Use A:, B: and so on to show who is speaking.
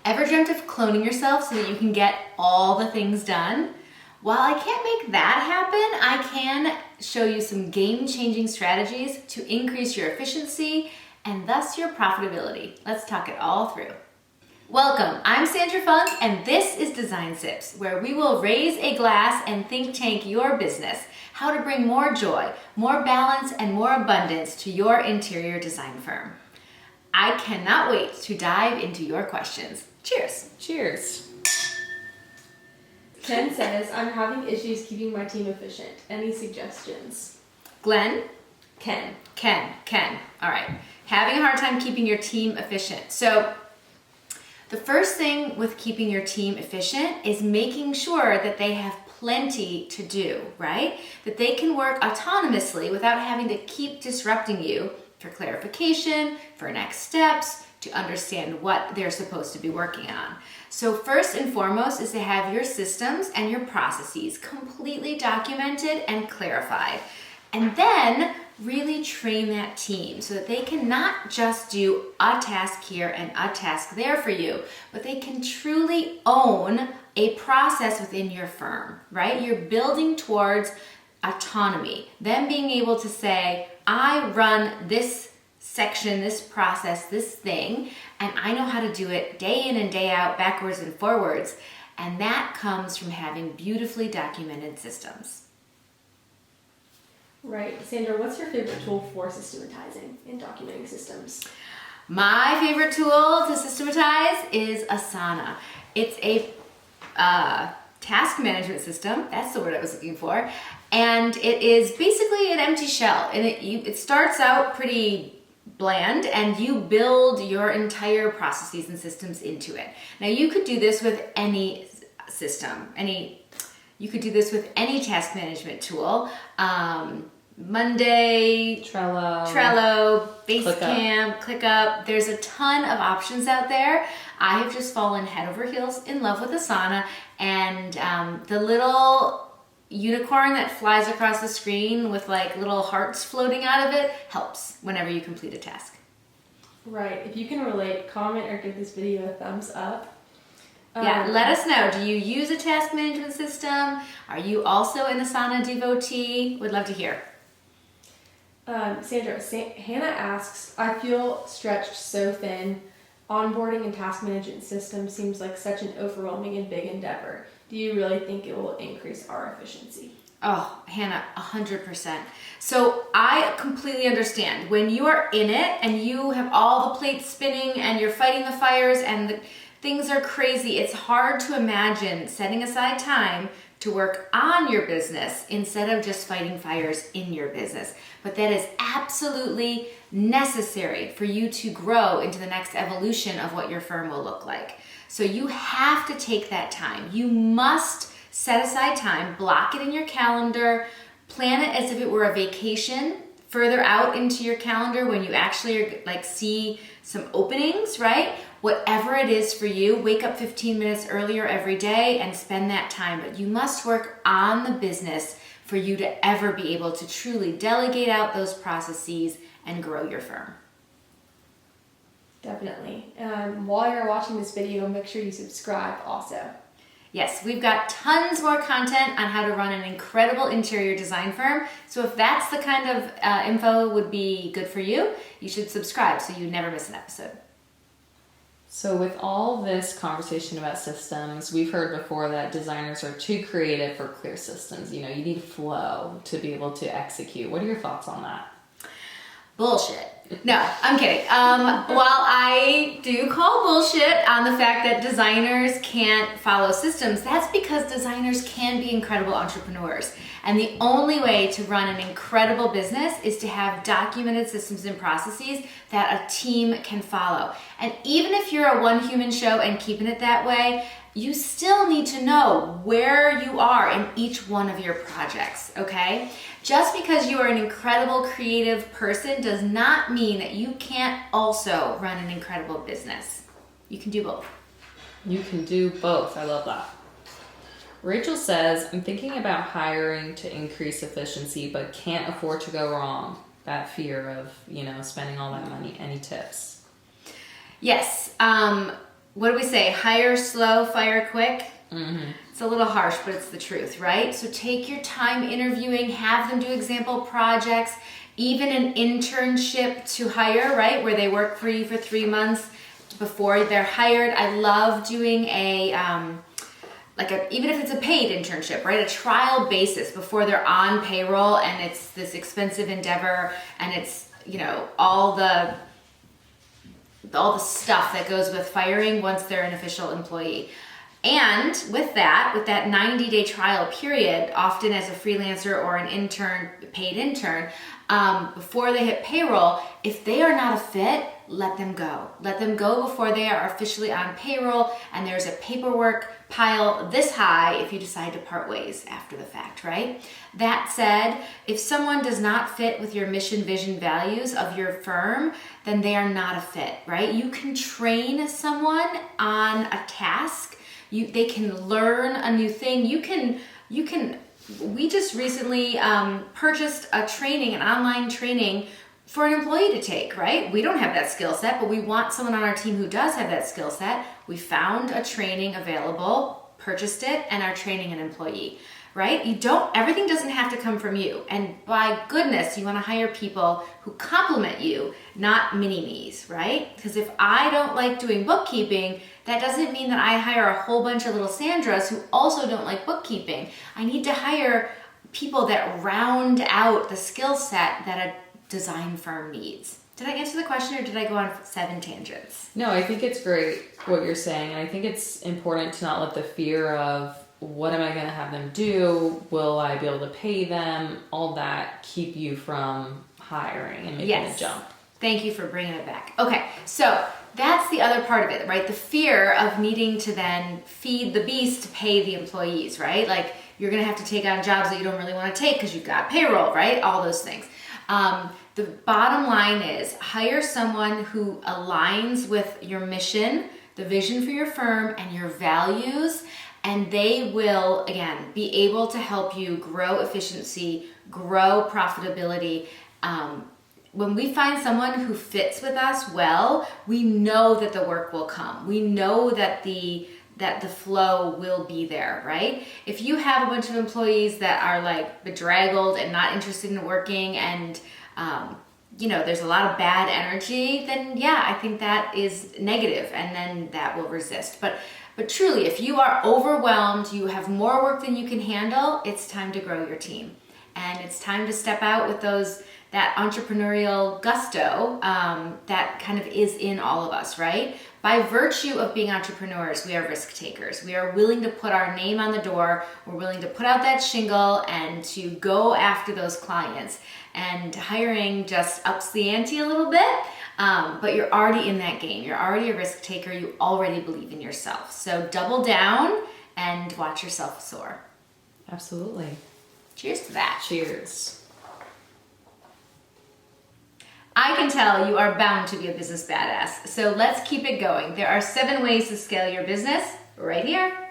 A: Ever dreamt of cloning yourself so that you can get all the things done? While I can't make that happen, I can show you some game-changing strategies to increase your efficiency and thus your profitability. Let's talk it all through. Welcome, I'm Sandra Funk, and this is Design Sips, where we will raise a glass and think tank your business, how to bring more joy, more balance, and more abundance to your interior design firm. I cannot wait to dive into your questions. Cheers.
B: Cheers.
C: Ken says, I'm having issues keeping my team efficient. Any suggestions?
A: Glenn?
C: Ken.
A: All right. Having a hard time keeping your team efficient. So the first thing with keeping your team efficient is making sure that they have plenty to do, right? That they can work autonomously without having to keep disrupting you for clarification, for next steps, to understand what they're supposed to be working on. So first and foremost is to have your systems and your processes completely documented and clarified. And then really train that team so that they can not just do a task here and a task there for you, but they can truly own a process within your firm, right? You're building towards autonomy, them being able to say, I run this section, this process, this thing, and I know how to do it day in and day out, backwards and forwards. And that comes from having beautifully documented systems.
C: Right. Sandra, what's your favorite tool for systematizing and documenting systems?
A: My favorite tool to systematize is Asana. It's a task management system. That's the word I was looking for. And it is basically an empty shell. And it starts out pretty bland, and you build your entire processes and systems into it. Now you could do this with any system. You could do this with any task management tool. Monday, Trello, Basecamp, ClickUp. There's a ton of options out there. I have just fallen head over heels in love with Asana, and the little unicorn that flies across the screen with like little hearts floating out of it helps whenever you complete a task.
C: Right. If you can relate, comment or give this video a thumbs up.
A: Yeah, let us know. Do you use a task management system? Are you also an Asana devotee? Would love to hear.
C: Sandra, Hannah asks, I feel stretched so thin. Onboarding and task management system seems like such an overwhelming and big endeavor. Do you really think it will increase our efficiency?
A: Oh, Hannah, 100%. So I completely understand. When you are in it and you have all the plates spinning and you're fighting the fires and things are crazy, it's hard to imagine setting aside time to work on your business instead of just fighting fires in your business. But that is absolutely necessary for you to grow into the next evolution of what your firm will look like. So you have to take that time. You must set aside time, block it in your calendar, plan it as if it were a vacation further out into your calendar when you actually see some openings, right? Whatever it is for you, wake up 15 minutes earlier every day and spend that time. But you must work on the business for you to ever be able to truly delegate out those processes and grow your firm.
C: Definitely. While you're watching this video, make sure you subscribe also.
A: Yes, we've got tons more content on how to run an incredible interior design firm. So if that's the kind of info would be good for you, you should subscribe so you never miss an episode.
B: So with all this conversation about systems, we've heard before that designers are too creative for clear systems. You need flow to be able to execute. What are your thoughts on that?
A: Bullshit. No, I'm kidding. While I do call bullshit on the fact that designers can't follow systems, that's because designers can be incredible entrepreneurs. And the only way to run an incredible business is to have documented systems and processes that a team can follow. And even if you're a one human show and keeping it that way, you still need to know where you are in each one of your projects, okay? Just because you are an incredible creative person does not mean that you can't also run an incredible business. You can do both.
B: You can do both. I love that. Rachel says, I'm thinking about hiring to increase efficiency, but can't afford to go wrong. That fear of, spending all that money. Any tips?
A: Yes. what do we say? Hire slow, fire quick.
B: Mm-hmm.
A: It's a little harsh, but it's the truth, right? So take your time interviewing, have them do example projects, even an internship to hire, right? Where they work for you for 3 months before they're hired. I love doing even if it's a paid internship, right? A trial basis before they're on payroll, and it's this expensive endeavor, and it's, all the stuff that goes with firing once they're an official employee. And with that 90-day trial period, often as a freelancer or an intern, paid intern, before they hit payroll, if they are not a fit, let them go. Let them go before they are officially on payroll, and there's a paperwork pile this high if you decide to part ways after the fact, right? That said, if someone does not fit with your mission, vision, values of your firm, then they are not a fit, right? You can train someone on a task. They can learn a new thing. We just recently purchased an online training for an employee to take, right? We don't have that skill set, but we want someone on our team who does have that skill set. We found a training available, purchased it, and are training an employee, right? Everything doesn't have to come from you. And by goodness, you want to hire people who complement you, not mini-me's, right? Because if I don't like doing bookkeeping, that doesn't mean that I hire a whole bunch of little Sandras who also don't like bookkeeping. I need to hire people that round out the skill set that a design firm needs. Did I answer the question, or did I go on 7 tangents?
B: No, I think it's great what you're saying. And I think it's important to not let the fear of what am I going to have them do? Will I be able to pay them? All that keep you from hiring and making a jump.
A: Thank you for bringing it back. Okay, so that's the other part of it, right? The fear of needing to then feed the beast to pay the employees, right? Like, you're going to have to take on jobs that you don't really want to take because you've got payroll, right? All those things. The bottom line is hire someone who aligns with your mission, the vision for your firm, and your values, and they will, again, be able to help you grow efficiency, grow profitability. When we find someone who fits with us well, we know that the work will come. We know that the flow will be there, right? If you have a bunch of employees that are like bedraggled and not interested in working, and there's a lot of bad energy, then yeah, I think that is negative, and then that will resist. But truly, if you are overwhelmed, you have more work than you can handle, it's time to grow your team. And it's time to step out with that entrepreneurial gusto that kind of is in all of us, right? By virtue of being entrepreneurs, we are risk takers. We are willing to put our name on the door. We're willing to put out that shingle and to go after those clients. And hiring just ups the ante a little bit, but you're already in that game. You're already a risk taker. You already believe in yourself. So double down and watch yourself soar.
B: Absolutely.
A: Cheers to that.
B: Cheers.
A: I can tell you are bound to be a business badass. So let's keep it going. There are 7 ways to scale your business right here.